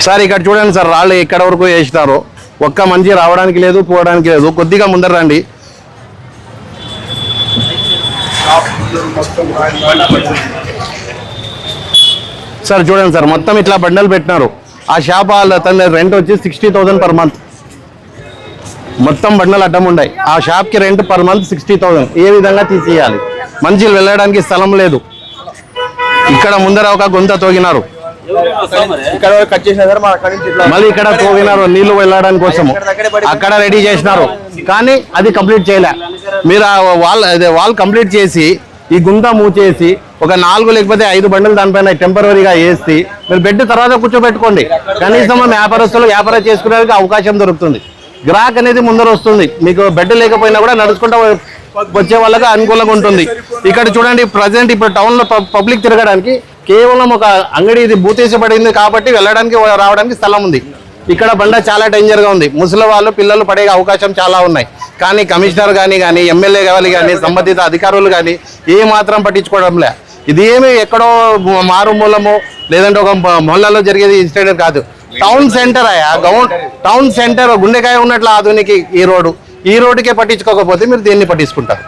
Sir ఇక్కడ చూడండి sir, రాళ్ళు ఎక్కడ వరకు వేసినారు, ఒక్క మనిషి రావడానికి లేదు పోవడానికి లేదు. కొద్దిగా ముందర రండి. సార్ చూడండి సార్, మొత్తం ఇట్లా బండలు పెట్టినారు. ఆ షాప్ తన రెంట్ వచ్చి 60,000 పర్ మంత్. మొత్తం బండలు అడ్డం ఉన్నాయి. ఆ షాప్కి రెంట్ పర్ మంత్ 60,000. ఏ విధంగా తీసేయాలి? మనుషులు వెళ్ళడానికి స్థలం లేదు. ఇక్కడ ముందర ఒక గుంత తోగినారు, మళ్ళీ ఇక్కడ తోగినారు నీళ్లు వెళ్ళడానికి కోసము. అక్కడ రెడీ చేసినారు కానీ అది కంప్లీట్ చేయలే. మీరు వాల్ కంప్లీట్ చేసి ఈ గుంత మూచేసి ఒక 4 లేకపోతే 5 బండ్లు దానిపైన టెంపరీగా వేసి మీరు బెడ్ తర్వాత కూర్చోబెట్టుకోండి. కనీసం వ్యాపారస్తులు వ్యాపారం చేసుకునేందుకు అవకాశం దొరుకుతుంది. గ్రాహక్ అనేది ముందర వస్తుంది. మీకు బెడ్ లేకపోయినా కూడా నడుచుకుంటూ వచ్చే వాళ్ళకి అనుకూలంగా ఉంటుంది. ఇక్కడ చూడండి, ప్రజెంట్ ఇప్పుడు టౌన్లో పబ్లిక్ తిరగడానికి కేవలం ఒక అంగడి ఇది భూతేసబడింది కాబట్టి వెళ్ళడానికి రావడానికి స్థలం ఉంది. ఇక్కడ బండ చాలా డేంజర్గా ఉంది. ముసలి వాళ్ళు పిల్లలు పడే అవకాశం చాలా ఉన్నాయి. కానీ కమిషనర్ కానీ ఎమ్మెల్యే కానీ సంబంధిత అధికారులు కానీ ఏ మాత్రం పట్టించుకోవడంలే. ఇది ఏమి ఎక్కడో మారుమూలము లేదంటే ఒక మొహల్లాలో జరిగేది ఇన్సిడెంట్ కాదు. టౌన్ సెంటర్ టౌన్ సెంటర్ గుండెకాయ ఉన్నట్లు ఆధునిక ఈ రోడ్డుకే పట్టించుకోకపోతే మీరు దేన్ని పట్టించుకుంటారు?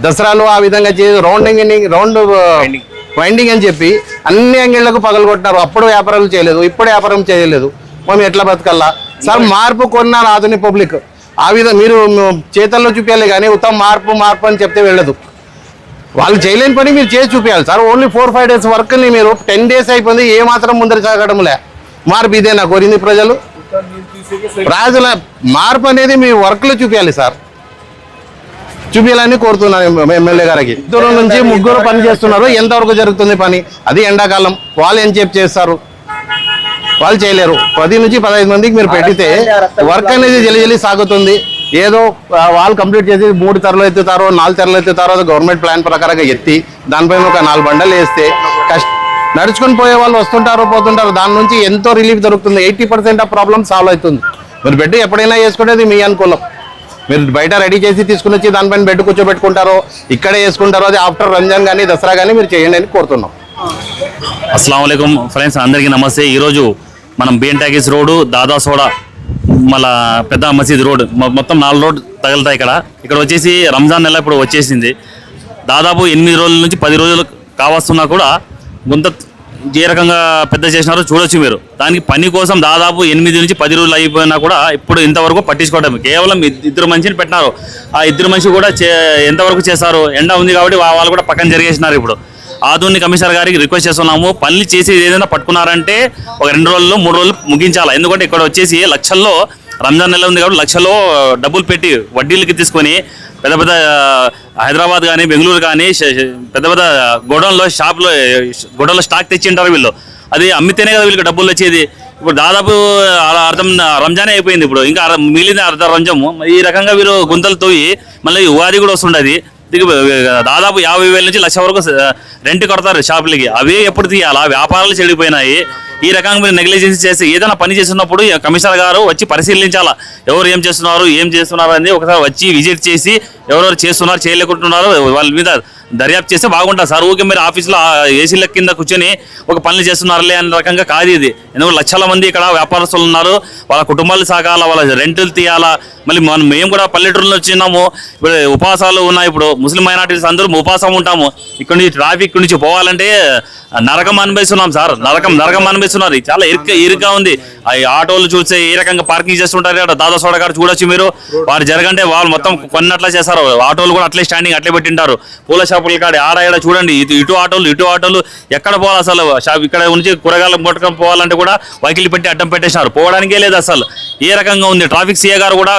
దసరాలో ఆ విధంగా చేసి రౌండ్ వైండింగ్ అని చెప్పి అన్ని అంగిళ్లకు పగలగొట్టినారు. అప్పుడు వ్యాపారాలు చేయలేదు, ఇప్పుడు వ్యాపారం చేయలేదు. మేము ఎట్లా బతకల్లా సార్? మార్పు కొన్నారు ఆధునిక పబ్లిక్. ఆ విధంగా మీరు చేతల్లో చూపించాలి కానీ ఉత్తమ మార్పు అని చెప్తే వెళ్ళదు. వాళ్ళు చేయలేని పని మీరు చేసి చూపించాలి సార్. ఓన్లీ 4-5 డేస్ వర్క్ని మీరు 10 డేస్ అయిపోయింది, ఏ మాత్రం ముందర సాగడంలే. మార్పు ఇదేనా కోరింది ప్రజలు? రాజుల మార్పు అనేది మీ వర్క్లో చూపించాలి సార్. చూపించాలని కోరుతున్నాను ఎమ్మెల్యే గారికి. 2 నుంచి 3 పని చేస్తున్నారు. ఎంతవరకు జరుగుతుంది పని? అది ఎండాకాలం. వాళ్ళు ఏం చేస్తారు? వాళ్ళు చేయలేరు. 10 నుంచి 15 మందికి మీరు పెట్టితే వర్క్ అనేది జల్లి సాగుతుంది. ఏదో వాళ్ళు కంప్లీట్ చేసి 3 తెరలు ఎత్తుతారో 4 తెరలు ఎత్తుతారో గవర్నమెంట్ ప్లాన్ ప్రకారంగా ఎత్తి దానిపైన ఒక 4 బండలు వేస్తే నడుచుకొని పోయే వాళ్ళు వస్తుంటారు పోతుంటారు. దాని నుంచి ఎంతో రిలీఫ్ దొరుకుతుంది. 80% ఆఫ్ ప్రాబ్లమ్ సాల్వ్ అవుతుంది. మీరు బెడ్ ఎప్పుడైనా వేసుకునేది మీ అనుకూలం. మీరు బయట రెడీ చేసి తీసుకుని వచ్చి దానిపైన బెడ్ కూర్చోబెట్టుకుంటారో ఇక్కడే వేసుకుంటారో అది ఆఫ్టర్ రంజాన్ కానీ దసరా కానీ మీరు చేయండి అని కోరుతున్నాం. అస్సలాము అలైకుం ఫ్రెండ్స్, అందరికీ నమస్తే. ఈరోజు మనం బిఎన్ టాకీస్ రోడ్డు, దాదా సోడా, మళ్ళా పెద్ద మసీద్ రోడ్, మొత్తం 4 రోడ్డు తగులుతాయి. ఇక్కడ వచ్చేసి రంజాన్ నెల ఇప్పుడు వచ్చేసింది. దాదాపు 8 రోజుల నుంచి 10 రోజులు కావస్తున్నా కూడా గుంత ఏ రకంగా పెద్ద చేసినారో చూడొచ్చు మీరు. దానికి పని కోసం దాదాపు 8 నుంచి 10 రోజులు అయిపోయినా కూడా ఇప్పుడు ఇంతవరకు పట్టించుకోవడం. కేవలం 2 మనిషిని పెట్టినారు. ఆ 2 మనిషి కూడా ఎంతవరకు చేస్తారు? ఎండ ఉంది కాబట్టి వాళ్ళు కూడా పక్కన జరిగేసినారు. ఇప్పుడు ఆధునిక కమిషనర్ గారికి రిక్వెస్ట్ చేస్తున్నాము, పనులు చేసి ఏదైనా పట్టుకున్నారంటే ఒక 2 రోజుల్లో 3 రోజులు ముగించాలి. ఎందుకంటే ఇక్కడ వచ్చేసి లక్షల్లో రంజాన్ నెల ఉంది కాబట్టి లక్షల్లో డబ్బులు పెట్టి వడ్డీలకి తీసుకొని పెద్ద పెద్ద హైదరాబాద్ కానీ బెంగళూరు కానీ పెద్ద పెద్ద గోడౌన్లో స్టాక్ తెచ్చింటారు వీళ్ళు. అది అమ్మితేనే కదా వీళ్ళకి డబ్బులు వచ్చేది. ఇప్పుడు దాదాపు అర్థం రంజానే అయిపోయింది. ఇప్పుడు ఇంకా మిగిలిన అర్ధ రంజాము. ఈ రకంగా వీరు గుంతలు తోయి మళ్ళీ ఉగాది కూడా వస్తుండది. దాదాపు 50,000 నుంచి 1,00,000 వరకు రెంట్ కడతారు షాపులకి. అవే ఎప్పుడు తీయాలా? వ్యాపారాలు చెడిపోయినాయి. ఈ రకంగా మీరు నెగ్లిజెన్స్ చేసి ఏదైనా పని చేస్తున్నప్పుడు కమిషనర్ గారు వచ్చి పరిశీలించాలా, ఎవరు ఏం చేస్తున్నారు అని ఒకసారి వచ్చి విజిట్ చేసి ఎవరెవరు చేస్తున్నారు చేయలేకుంటున్నారు వాళ్ళ మీద దర్యాప్తు చేస్తే బాగుంటుంది సార్. ఊరికే మీరు ఆఫీస్లో ఏసీల కింద కూర్చొని ఒక పనులు చేస్తున్నారులే అనే రకంగా కాదు ఇది. ఎందుకంటే లక్షల మంది ఇక్కడ వ్యాపారస్తులు ఉన్నారు. వాళ్ళ కుటుంబాలు సాగాల, వాళ్ళ రెంటులు తీయాలా. మళ్ళీ మేము కూడా పల్లెటూరులో వచ్చినాము. ఇప్పుడు ఉపవాసాలు ఉన్నాయి. ఇప్పుడు ముస్లిం మైనార్టీస్ అందరూ ఉపవాసం ఉంటాము. ఇక్కడ నుంచి ట్రాఫిక్ నుంచి పోవాలంటే నరకం అనిపిస్తున్నాం సార్. నరకం అనిపిస్తున్నారు. చాలా ఇరుగ్గా ఉంది. ఆటోలు చూస్తే ఏ రకంగా పార్కింగ్ చేస్తుంటారు. దాదా సోడా గారు చూడొచ్చు మీరు. వారు జరగంటే వాళ్ళు మొత్తం కొన్నట్లా చేస్తారు. ఆటోలు కూడా అట్లే స్టాండింగ్ అట్లే పెట్టింటారు. పూల షాపుల కాడ ఆడ చూడండి, ఇటు ఆటోలు ఎక్కడ పోవాలి అసలు? ఇక్కడ నుంచి కూరగాయలు పట్టుకొని పోవాలంటే కూడా వైకిల్ పెట్టి అడ్డం పెట్టేసినారు. పోవడానికే లేదు అసలు. ఏ రకంగా ఉంది? ట్రాఫిక్ సీఏ గారు కూడా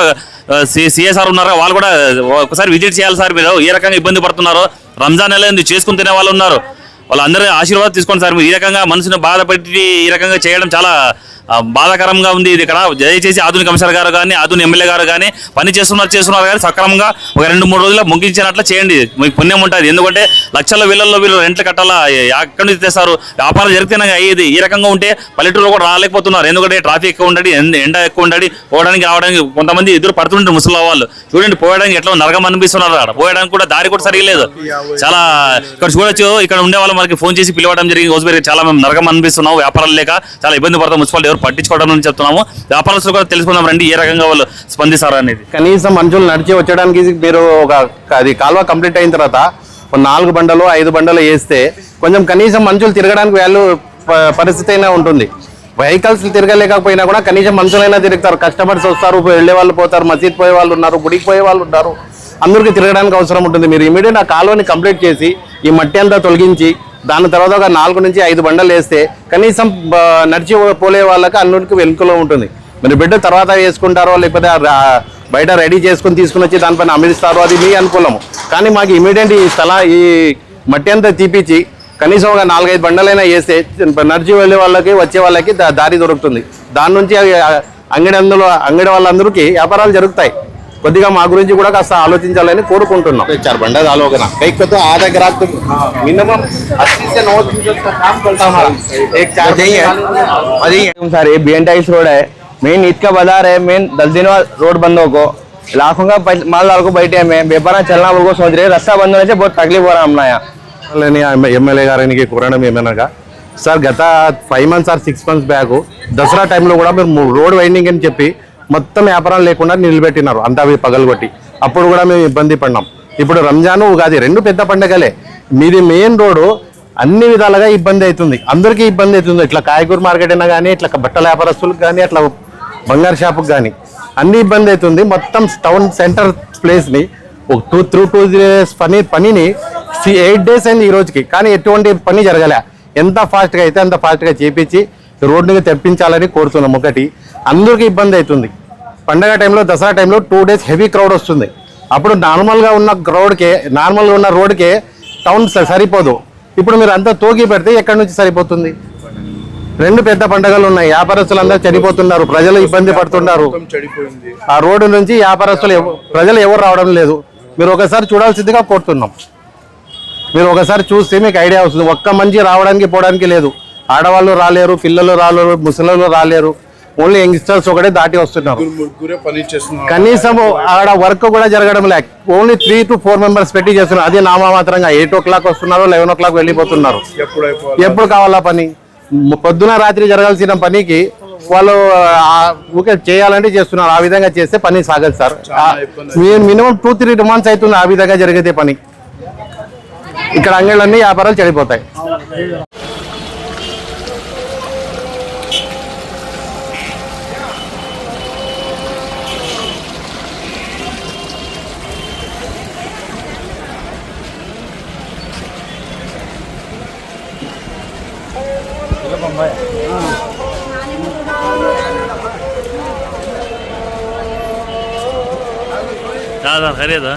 సిఎస్ఆర్ ఉన్నారు, వాళ్ళు కూడా ఒకసారి విజిట్ చేయాలి సార్. మీరు ఏ రకంగా ఇబ్బంది పడుతున్నారు? రంజాన్ నెల చేసుకుని తినే వాళ్ళు ఉన్నారు. వాళ్ళందరూ ఆశీర్వాదం తీసుకోండి సార్. ఈ రకంగా మనసును బాధపెట్టి ఈ రకంగా చేయడం చాలా బాధాకరంగా ఉంది. ఇది ఇక్కడ దయచేసి ఆధునిక కమిషనర్ గారు కానీ ఆధునిక ఎమ్మెల్యే గారు కానీ పని చేస్తున్నారు కానీ సక్రమంగా ఒక 2-3 రోజుల్లో ముగించినట్లు చేయండి. మీకు పుణ్యం ఉంటుంది. ఎందుకంటే లక్షల వేలల్లో వీళ్ళు రెంట్లు కట్టాలా, ఎక్కడి నుంచి తెస్తారు? వ్యాపారం జరిగితేనే అయ్యేది. ఈ రకంగా ఉంటే పల్లెటూరులో కూడా రాలేకపోతున్నారు. ఎందుకంటే ట్రాఫిక్ ఎక్కువ ఉండడి, ఎండ ఎక్కువ ఉండడి, పోవడానికి రావడానికి కొంతమంది ఎదురు పడుతుంటారు ముసలి వాళ్ళు. చూడండి పోయడానికి ఎట్లా నరకం అనిపిస్తున్నారు. అక్కడ పోయడానికి కూడా దారి కూడా సరిగలేదు. చాలా ఇక్కడ చూడొచ్చు. ఇక్కడ ఉండే వాళ్ళు మనకి ఫోన్ చేసి పిలవడం జరిగింది. హౌస్బేర్ చాలా మేము నరకం అనిపిస్తున్నాము, వ్యాపారాలు లేక చాలా ఇబ్బంది పడతాం. మున్సిపాలిటీ ఎవరు పట్టించుకోవడం అని చెప్తున్నాము. వ్యాపారస్తులు కూడా తెలుసుకుందాం రండి ఏ రకంగా వాళ్ళు స్పందిస్తారు అనేది. కనీసం మనుషులు నడిచి వచ్చడానికి మీరు అది కాలువ కంప్లీట్ అయిన తర్వాత 4 బండలు 5 బండలు వేస్తే కొంచెం కనీసం మనుషులు తిరగడానికి వాళ్ళు పరిస్థితి అయినా ఉంటుంది. వెహికల్స్ తిరగలేకపోయినా కూడా కనీసం మనుషులైనా తిరుగుతారు. కస్టమర్స్ వస్తారు, వెళ్ళే వాళ్ళు పోతారు, మసీద్ పోయే వాళ్ళు ఉన్నారు, గుడికి పోయే వాళ్ళు ఉన్నారు, అందరికీ తిరగడానికి అవసరం ఉంటుంది. మీరు ఇమీడియట్ ఆ కాలువని కంప్లీట్ చేసి ఈ మట్టి అంతా తొలగించి దాని తర్వాత ఒక 4 నుంచి 5 బండలు వేస్తే కనీసం నడిచి పోలే వాళ్ళకి అన్నిటికీ వెనుకలో ఉంటుంది. మీరు బిడ్డ తర్వాత వేసుకుంటారో లేకపోతే బయట రెడీ చేసుకుని తీసుకుని వచ్చి దానిపైన అమరిస్తారో అది మీ అనుకూలము. కానీ మాకు ఇమీడియట్ ఈ మట్టి అంతా తీపిచ్చి కనీసం ఒక 4-5 బండలైనా వేస్తే నడిచి వెళ్ళే వాళ్ళకి వచ్చే వాళ్ళకి దారి దొరుకుతుంది. దాని నుంచి అంగడి వాళ్ళందరికీ వ్యాపారాలు జరుగుతాయి. కొద్దిగా మా గురించి కూడా కాస్త ఆలోచించాలని కోరుకుంటున్నాం. 4 బండ ఆలోచన आधा ग्राहक तो मिनिमम 80 से 90 का काम चलता हमारा एक 4 चाहिए सर। ये BN-28 रोड है, मेन ईद का बाजार है, मेन 10 दिन बाद रोड बंदों को लाखों का माल डाल को बैठे में व्यापार चलना वो सोच रहे, रास्ता बंद होने से बहुत तकलीफ हो रहा है हमारा। ఎమ్మెల్యే గారికి కోరడం ఏమనగా సార్ గత 5 months or 6 months back Dussehra టైంలో కూడా మీరు రోడ్ వైండింగ్ అని చెప్పి మొత్తం వ్యాపారం లేకుండా నిలబెట్టినారు అంతా అవి పగలగొట్టి. అప్పుడు కూడా మేము ఇబ్బంది పడినాం. ఇప్పుడు రంజాను ఉగాది 2 పెద్ద పండుగలే. మీది మెయిన్ రోడ్డు అన్ని విధాలుగా ఇబ్బంది అవుతుంది, అందరికీ ఇబ్బంది అవుతుంది. ఇట్లా కాయగూర మార్కెట్ అయినా కానీ, ఇట్లా బట్టల వ్యాపారస్తులకు కానీ, అట్లా బంగారు షాపుకి కానీ అన్ని ఇబ్బంది అవుతుంది. మొత్తం టౌన్ సెంటర్ ప్లేస్ని ఒక 2 days పనిని 8 days అయింది ఈ రోజుకి, కానీ ఎటువంటి పని జరగలే. ఎంత ఫాస్ట్గా అయితే అంత ఫాస్ట్గా చేపించి రోడ్డుని తెప్పించాలని కోరుతున్నాం. ఒకటి అందరికీ ఇబ్బంది అవుతుంది. పండగ టైంలో దసరా టైంలో 2 days హెవీ క్రౌడ్ వస్తుంది. అప్పుడు నార్మల్గా ఉన్న నార్మల్గా ఉన్న రోడ్కే టౌన్ సరిపోదు. ఇప్పుడు మీరు అంతా తోగి పెడితే ఎక్కడి నుంచి సరిపోతుంది? 2 పెద్ద పండుగలు ఉన్నాయి, వ్యాపారస్తులు అందరూ చనిపోతున్నారు, ప్రజలు ఇబ్బంది పడుతున్నారు. ఆ రోడ్డు నుంచి వ్యాపారస్తులు ప్రజలు ఎవరు రావడం లేదు. మీరు ఒకసారి చూడాల్సిందిగా కోరుతున్నాం. మీరు ఒకసారి చూస్తే మీకు ఐడియా వస్తుంది. ఒక్క మంచి రావడానికి పోవడానికి లేదు. ఆడవాళ్ళు రాలేరు, పిల్లలు రాలేరు, ముసలిలు రాలేరు, ఓన్లీ యంగ్స్టర్స్ ఒకటే దాటి వస్తున్నారు. కనీసం ఆడ వర్క్ కూడా జరగడం లేక ఓన్లీ 3 to 4 members పెట్టి చేస్తున్నారు. అది నామమాత్రంగా 8 o'clock వస్తున్నారు, 11 o'clock వెళ్ళిపోతున్నారు. ఎప్పుడు కావాలా పని? పొద్దున రాత్రి జరగాల్సిన పనికి వాళ్ళు ఊకే చేయాలంటే చేస్తున్నారు. ఆ విధంగా చేస్తే పని సాగదు సార్. మినిమం 2-3 months అవుతుంది ఆ విధంగా జరిగితే పని. ఇక్కడ అంగళ్ళన్నీ వ్యాపారాలు చెడిపోతాయి. दादा खरीदा